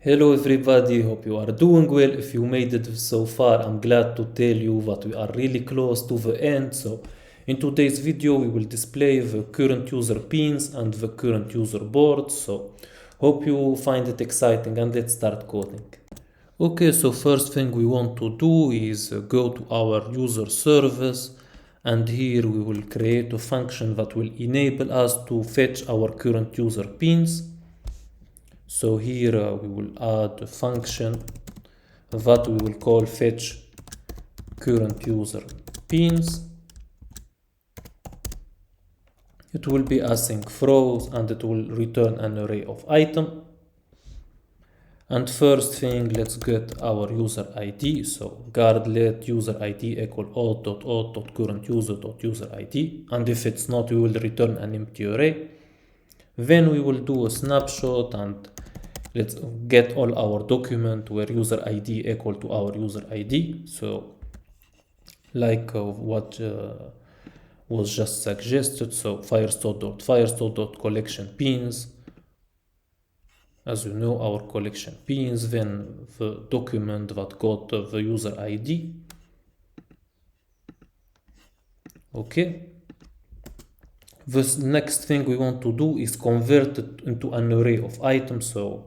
Hello everybody, hope you are doing well. If you made it so far, I'm glad to tell you that we are really close to the end. So in today's video, we will display the current user pins and the current user board. So hope you find it exciting and let's start coding. Okay, so first thing we want to do is go to our user service, and here we will create a function that will enable us to fetch our current user pins. So here we will add a function that we will call fetch current user pins. It will be async throws and it will return an array of item. And first thing, let's get our user ID. So guard let user ID equal auth.auth.current user.user ID. And if it's not, we will return an empty array. Then we will do a snapshot and let's get all our document where user ID equal to our user ID. So like what was just suggested. So firestore.collection pins. As you know, our collection pins, then the document that got the user ID. Okay. The next thing we want to do is convert it into an array of items. So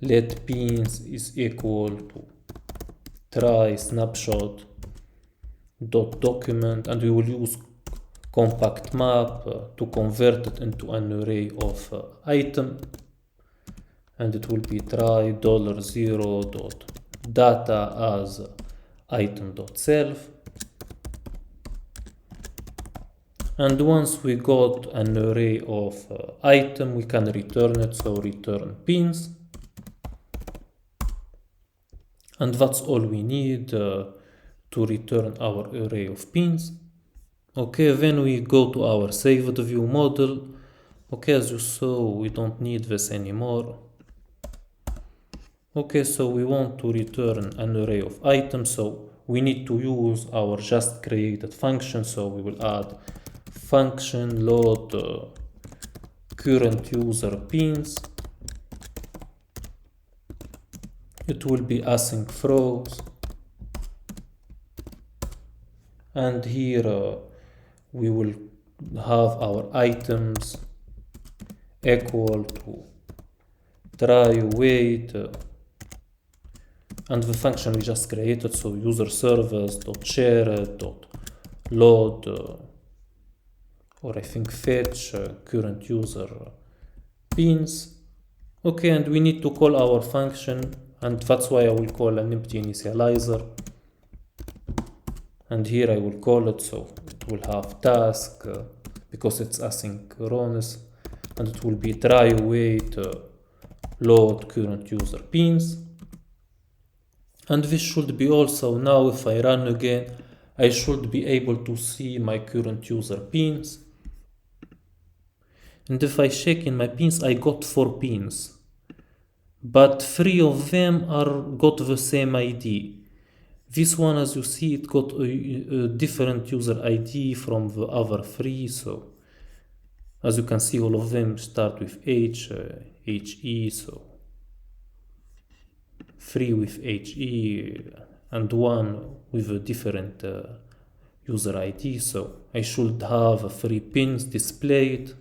let pins is equal to try snapshot dot document, and we will use compact map to convert it into an array of item, and it will be try $0 dot data as item dot self. And once we got an array of item, we can return it. So return pins. And that's all we need to return our array of pins. Okay, then we go to our saved view model. Okay, as you saw, we don't need this anymore. Okay, so we want to return an array of items. So we need to use our just created function. So we will add function load current user pins. It will be async throws, and here we will have our items equal to try wait and the function we just created. So user service dot share dot load or I think fetch current user pins. Okay, and we need to call our function, and that's why I will call an empty initializer. And here I will call it, so it will have task because it's asynchronous, and it will be try wait load current user pins. And this should be also now if I run again, I should be able to see my current user pins. And if I check in my pins, I got 4 pins, but 3 of them got the same ID. This one, as you see, it got a different user ID from the other 3. So as you can see, all of them start with HE, so 3 with HE and 1 with a different user ID. So I should have 3 pins displayed.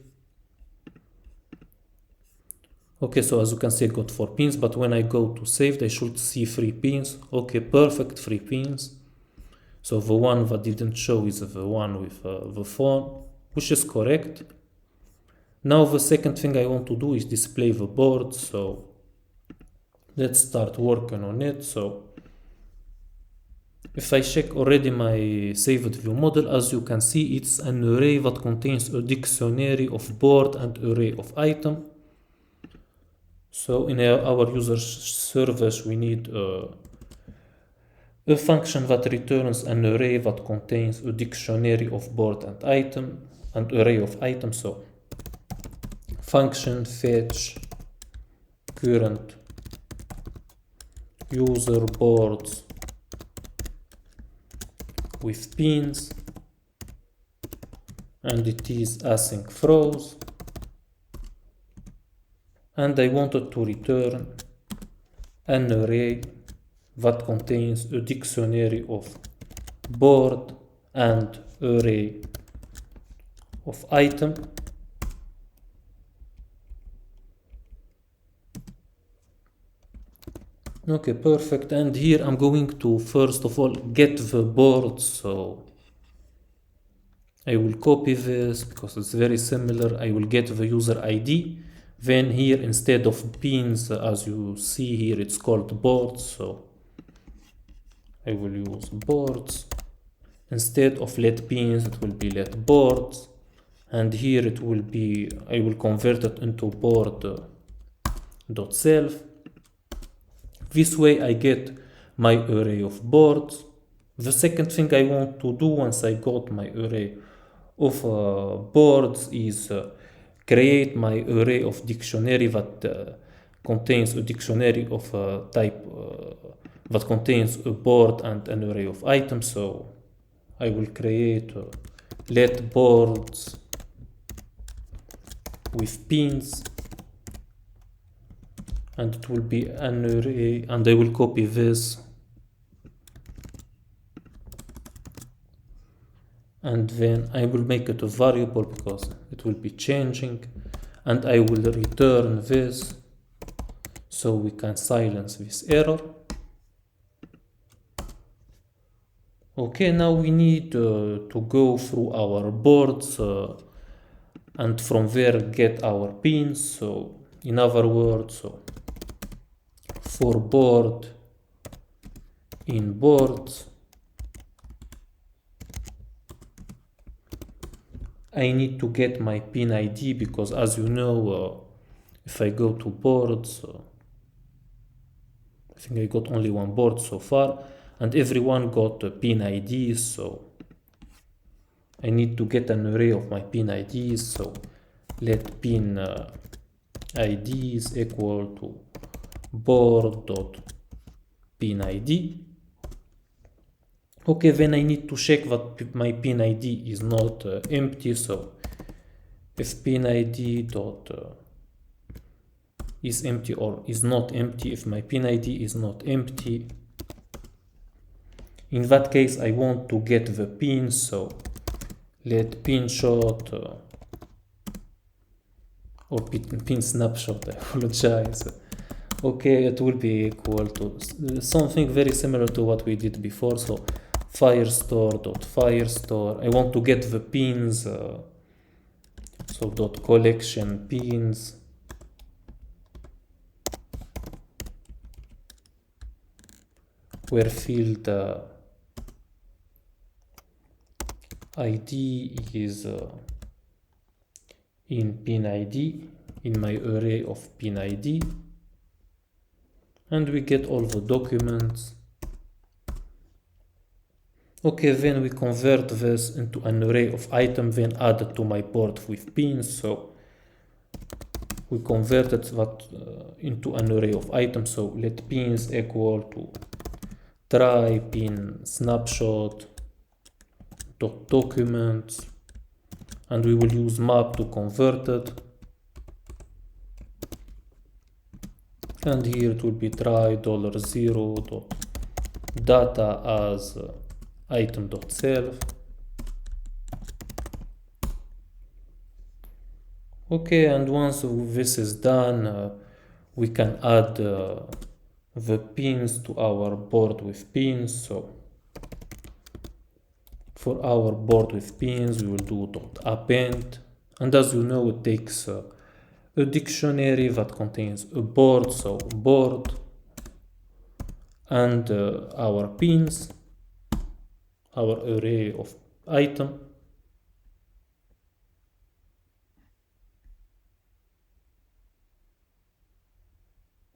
Okay, so as you can see, I got 4 pins, but when I go to saved, I should see 3 pins. Okay, perfect, 3 pins. So the one that didn't show is the one with the phone, which is correct. Now the second thing I want to do is display the board. So let's start working on it. So if I check already my saved view model, as you can see, it's an array that contains a dictionary of board and array of item. So in our user service, we need a function that returns an array that contains a dictionary of board and item and array of items. So function fetch current user boards with pins, and it is async throws. And I wanted to return an array that contains a dictionary of board and array of item. Okay, perfect. And here I'm going to first of all get the board. So I will copy this because it's very similar. I will get the user ID. Then here instead of pins, as you see here, it's called boards. So I will use boards. Instead of let pins, it will be let boards. And here it will be, I will convert it into board dot self. This way I get my array of boards. The second thing I want to do once I got my array of boards is create my array of dictionary that contains a dictionary of type that contains a board and an array of items. So I will create let boards with pins, and it will be an array, and I will copy this, and then I will make it a variable because it will be changing, and I will return this so we can silence this error. Okay, now we need to go through our boards and from there get our pins. So in other words, for board in boards, I need to get my pin ID because, as you know, if I go to boards, I think I got only one board so far, and everyone got a pin ID, so I need to get an array of my pin IDs. So let pin ID is equal to board dot pin ID. Okay, then I need to check that my pin ID is not empty. So if pin ID dot is empty or is not empty, if my pin ID is not empty, in that case I want to get the pin. So let pin shot or pin snapshot, I apologize. Okay, it will be equal to something very similar to what we did before. So firestore.firestore. I want to get the pins, so dot collection pins. Where field ID is in pin ID, in my array of pin ID, and we get all the documents. Okay, then we convert this into an array of items, then add it to my board with pins. So we converted that into an array of items. So let pins equal to try pin snapshot dot documents, and we will use map to convert it. And here it will be try $0 dot data as item.self. Okay, and once this is done, we can add the pins to our board with pins. So for our board with pins, we will do .append, and as you know, it takes a dictionary that contains a board, so board, and our pins, our array of item.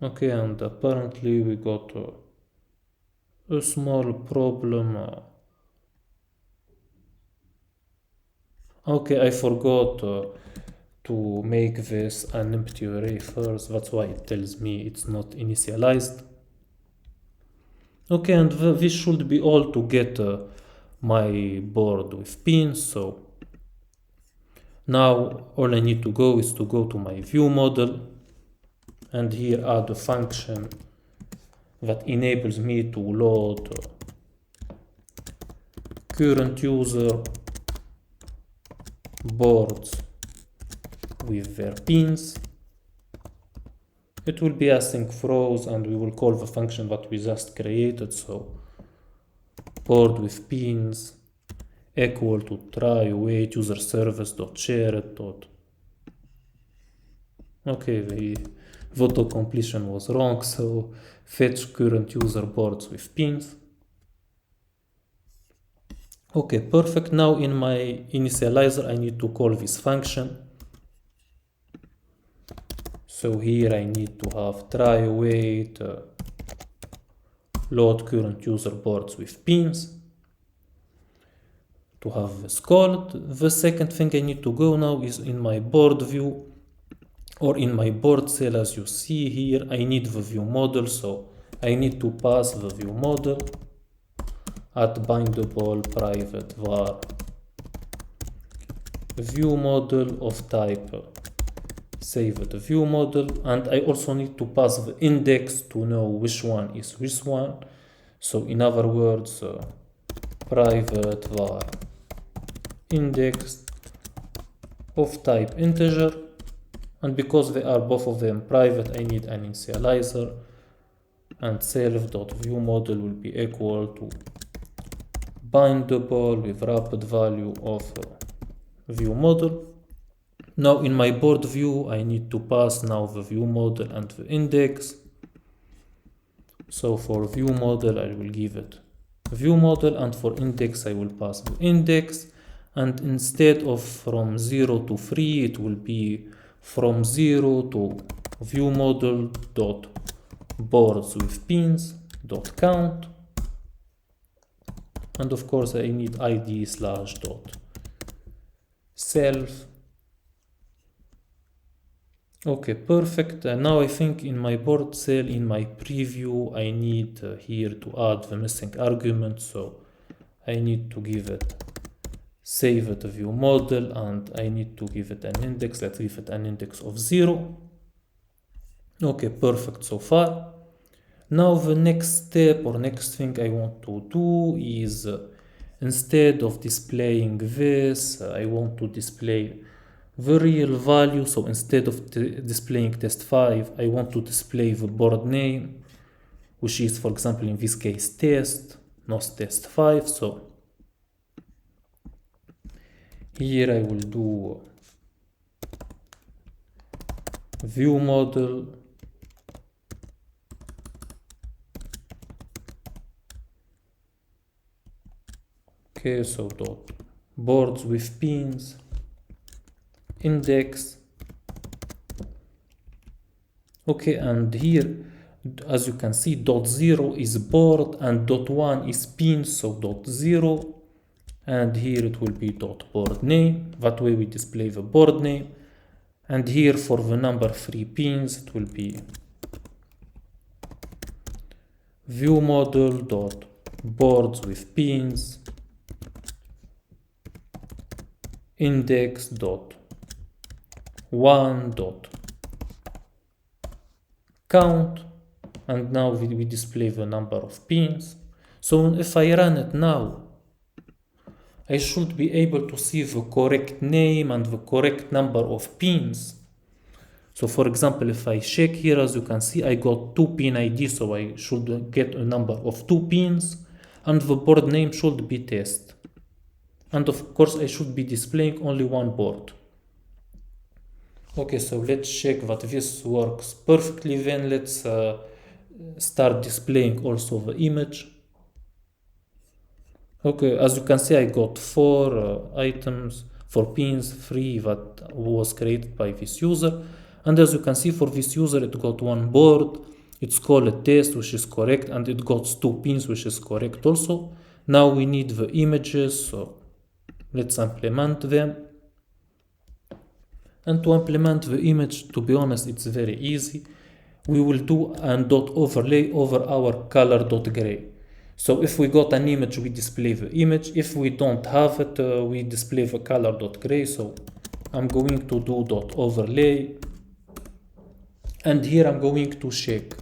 Okay, and apparently we got a small problem. Okay, I forgot to make this an empty array first. That's why it tells me it's not initialized. Okay, and this should be all to get my board with pins. So now all I need to go is to go to my view model, and here add a function that enables me to load current user boards with their pins. It will be async throws, and we will call the function that we just created. So board with pins equal to try wait user service dot share it dot. Okay, the auto completion was wrong, so fetch current user boards with pins. Okay, perfect. Now in my initializer I need to call this function. So here I need to have try wait load current user boards with pins to have this called. The second thing I need to go now is in my board view or in my board cell. As you see here, I need the view model, so I need to pass the view model at bindable private var view model of type saved view model, and I also need to pass the index to know which one is which one. So in other words, private var index of type integer, and because they are both of them private, I need an initializer, and self.viewModel will be equal to bindable with wrapped value of view model. Now in my board view I need to pass now the view model and the index. So for view model I will give it view model, and for index I will pass the index, and instead of from 0 to 3 it will be from 0 to view model dot boards with pins dot count, and of course I need id slash dot self. Okay, perfect. Now I think in my board cell, in my preview, I need here to add the missing argument. So I need to give it save it view model, and I need to give it an index. Let's give it an index of 0. Okay, perfect so far. Now the next step or next thing I want to do is instead of displaying this, I want to display the real value. So instead of displaying test5, I want to display the board name, which is, for example, in this case test, not test5. So here I will do view model okay, so dot boards with pins index. Okay, and here as you can see dot 0 is board and dot 1 is pin, so dot 0, and here it will be dot board name. That way we display the board name, and here for the number 3 pins it will be view model dot boards with pins index dot 1 dot count, and now we display the number of pins. So if I run it now, I should be able to see the correct name and the correct number of pins. So for example, if I check here, as you can see, I got 2 pin ID, so I should get a number of 2 pins, and the board name should be test. And of course I should be displaying only one board. Okay, so let's check that this works perfectly. Then let's start displaying also the image. Okay, as you can see, I got 4 items, 4 pins, 3 that was created by this user. And as you can see, for this user, it got 1 board. It's called a test, which is correct, and it got 2 pins, which is correct also. Now we need the images, so let's implement them. And to implement the image, to be honest, it's very easy. We will do an dot overlay over our color.gray. So if we got an image, we display the image. If we don't have it, we display the color.gray. So I'm going to do dot overlay, and here I'm going to check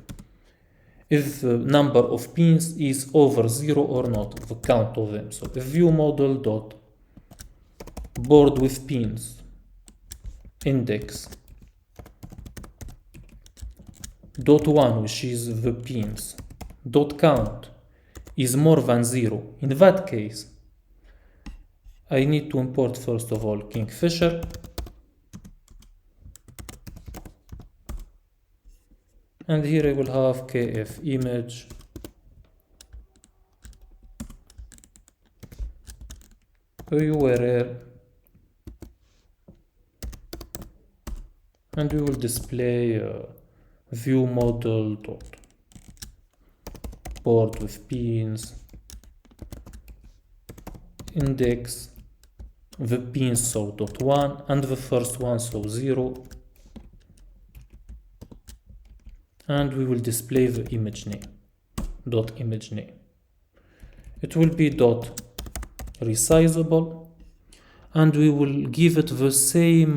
if the number of pins is over 0 or not, the count of them. So if view model dot board with pins index dot 1, which is the pins, dot count is more than 0, in that case I need to import first of all Kingfisher, and here I will have kf image a URL, and we will display view model dot board with pins index the pins, so dot 1, and the first one, so 0, and we will display the image name dot image name. It will be dot resizable, and we will give it the same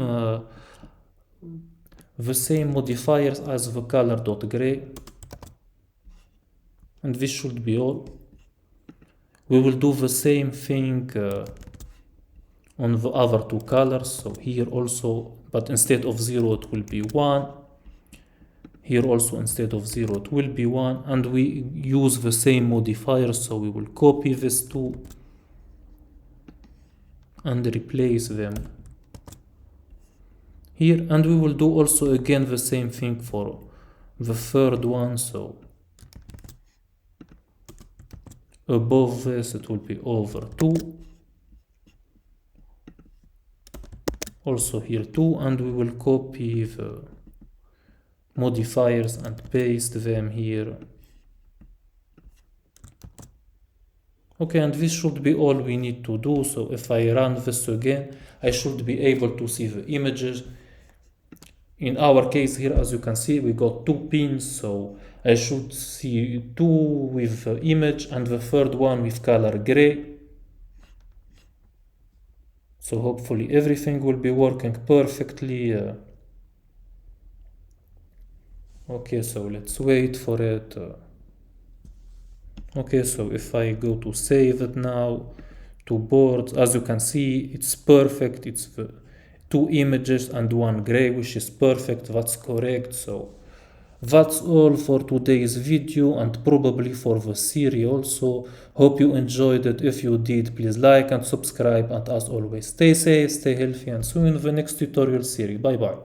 modifiers as the color dot gray, and this should be all. We will do the same thing on the other two colors, so here also, but instead of 0 it will be 1, here also instead of 0 it will be 1, and we use the same modifiers, so we will copy these two and replace them here, and we will do also again the same thing for the third one, so above this it will be over 2, also here 2, and we will copy the modifiers and paste them here. Okay, and this should be all we need to do. So if I run this again, I should be able to see the images. In our case here, as you can see, we got 2 pins, so I should see 2 with the image and the third one with color gray. So hopefully everything will be working perfectly. Okay, so let's wait for it. Okay, so if I go to save it now to boards, as you can see, it's perfect. It's the 2 images and 1 gray, which is perfect. That's correct. So that's all for today's video, and probably for the series also. Hope you enjoyed it. If you did, please like and subscribe, and as always, stay safe, stay healthy, and see you in the next tutorial series. Bye bye.